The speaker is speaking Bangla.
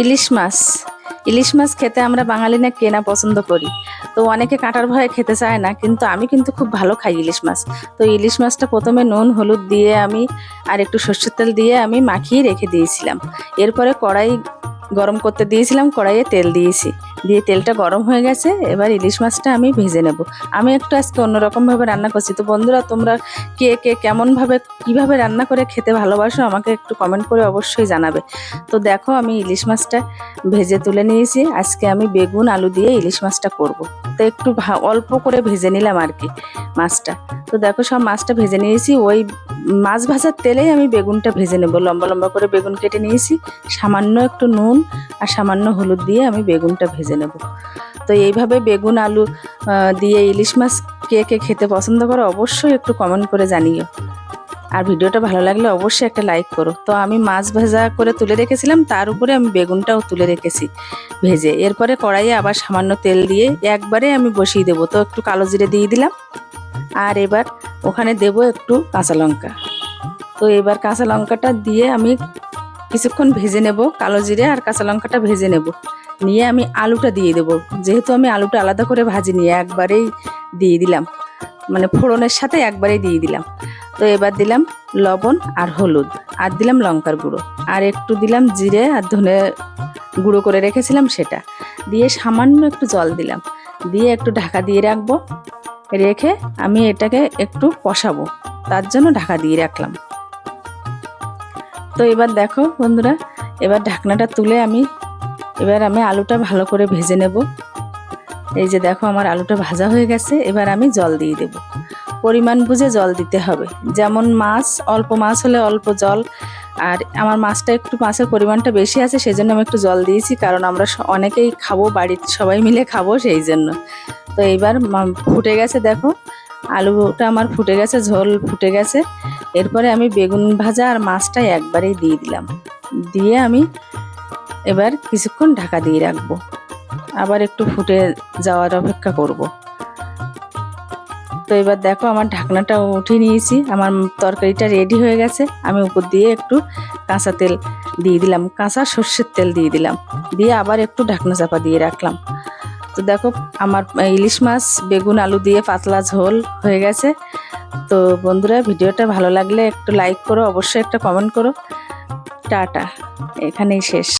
ইলিশ মাছ। ইলিশ মাছ খেতে আমরা বাঙালি না কে না পছন্দ করি। তো অনেকে কাঁটার ভয়ে খেতে চায় না, কিন্তু আমি কিন্তু খুব ভালো খাই ইলিশ মাছ। তো ইলিশ মাছটা প্রথমে নুন হলুদ দিয়ে আমি আর একটু সরষের তেল দিয়ে আমি মাখিয়ে রেখে দিয়েছিলাম। এরপরে কড়াই গরম করতে দিয়েছিলাম, কড়াইয়ে তেল দিয়েছি, দিয়ে তেলটা গরম হয়ে গেছে। এবার ইলিশ মাছটা আমি ভেজে নেব। আমি একটু আজকে অন্যরকমভাবে রান্না করছি। তো বন্ধুরা, তোমরা কে কে কেমনভাবে কীভাবে রান্না করে খেতে ভালোবাসো আমাকে একটু কমেন্ট করে অবশ্যই জানাবে। তো দেখো, আমি ইলিশ মাছটা ভেজে তুলে নিয়েছি। আজকে আমি বেগুন আলু দিয়ে ইলিশ মাছটা করব। তো একটু অল্প করে ভেজে নিলাম আর কি মাছটা। তো দেখো, সব মাছটা ভেজে নিয়েছি। ওই মাছ ভাজার তেলেই আমি বেগুনটা ভেজে নেব। লম্বা লম্বা করে বেগুন কেটে নিয়েছি, সামান্য একটু নুন আর সামান্য হলুদ দিয়ে আমি বেগুনটা ভেজে নেব। তো এইভাবে বেগুন আলু দিয়ে ইলিশ মাছ কে কে খেতে পছন্দ করো অবশ্যই একটু কমেন্ট করে জানিও। আর ভিডিওটা ভালো লাগলে অবশ্যই একটা লাইক করো। তো আমি মাছ ভাজা করে তুলে রেখেছিলাম, তার উপরে আমি বেগুনটাও তুলে রেখেছি ভেজে। এরপরে কড়াইয়ে আবার সামান্য তেল দিয়ে একবারে আমি বসিয়ে দেবো। তো একটু কালো জিরে দিয়ে দিলাম, আর এবার ওখানে দেব একটু কাঁচা লঙ্কা। তো এবার কাঁচা লঙ্কাটা দিয়ে আমি কিছুক্ষণ ভেজে নেব। কালো জিরে আর কাঁচা লঙ্কাটা ভেজে নেব, নিয়ে আমি আলুটা দিয়ে দেবো। যেহেতু আমি আলুটা আলাদা করে ভাজিনি, একবারেই দিয়ে দিলাম, মানে ফোড়নের সাথে একবারেই দিয়ে দিলাম। তো এবার দিলাম লবণ আর হলুদ, আর দিলাম লঙ্কার গুঁড়ো, আর একটু দিলাম জিরে আর ধনে গুঁড়ো করে রেখেছিলাম সেটা দিয়ে সামান্য একটু জল দিলাম, দিয়ে একটু ঢাকা দিয়ে রাখবো। রেখে আমি এটাকে একটু কষাবো, তার জন্য ঢাকা দিয়ে রাখলাম। তো এবার দেখো বন্ধুরা, এবার ঢাকনাটা তুলে আমি আলুটা ভালো করে ভেজে নেব। এই যে দেখো, আমার আলুটা ভাজা হয়ে গেছে। এবার আমি জল দিয়ে দেব। পরিমাণ বুঝে জল দিতে হবে। যেমন মাছ, অল্প মাছ হলে অল্প জল, আর আমার মাছটা একটু মাছের পরিমাণটা বেশি আছে, সেই জন্য আমি একটু জল দিয়েছি, কারণ আমরা অনেকেই খাবো, বাড়ির সবাই মিলে খাবো, সেই জন্য। তো এইবার ফুটে গেছে, দেখো আলুটা আমার ফুটে গেছে, ঝোল ফুটে গেছে। এরপরে আমি বেগুন ভাজা আর মাছটা একবারেই দিয়ে দিলাম, দিয়ে আমি এবার কিছুক্ষণ ঢাকা দিয়ে রাখবো। আবার একটু ফুটে যাওয়ার অপেক্ষা করব। তো এবার দেখো, আমার ঢাকনাটা উঠিয়ে নিয়েছি, আমার তরকারিটা রেডি হয়ে গেছে। আমি উপর দিয়ে একটু কাঁচা তেল দিয়ে দিলাম, কাঁচা সর্ষের তেল দিয়ে দিলাম, দিয়ে আবার একটু ঢাকনা চাপা দিয়ে রাখলাম। তো দেখো, আমার ইলিশ মাছ বেগুন আলু দিয়ে পাতলা ঝোল হয়ে গেছে। তো বন্ধুরা, ভিডিওটা ভালো লাগলে একটু লাইক করো, অবশ্যই একটা কমেন্ট করো। টাটা, এখানেই শেষ।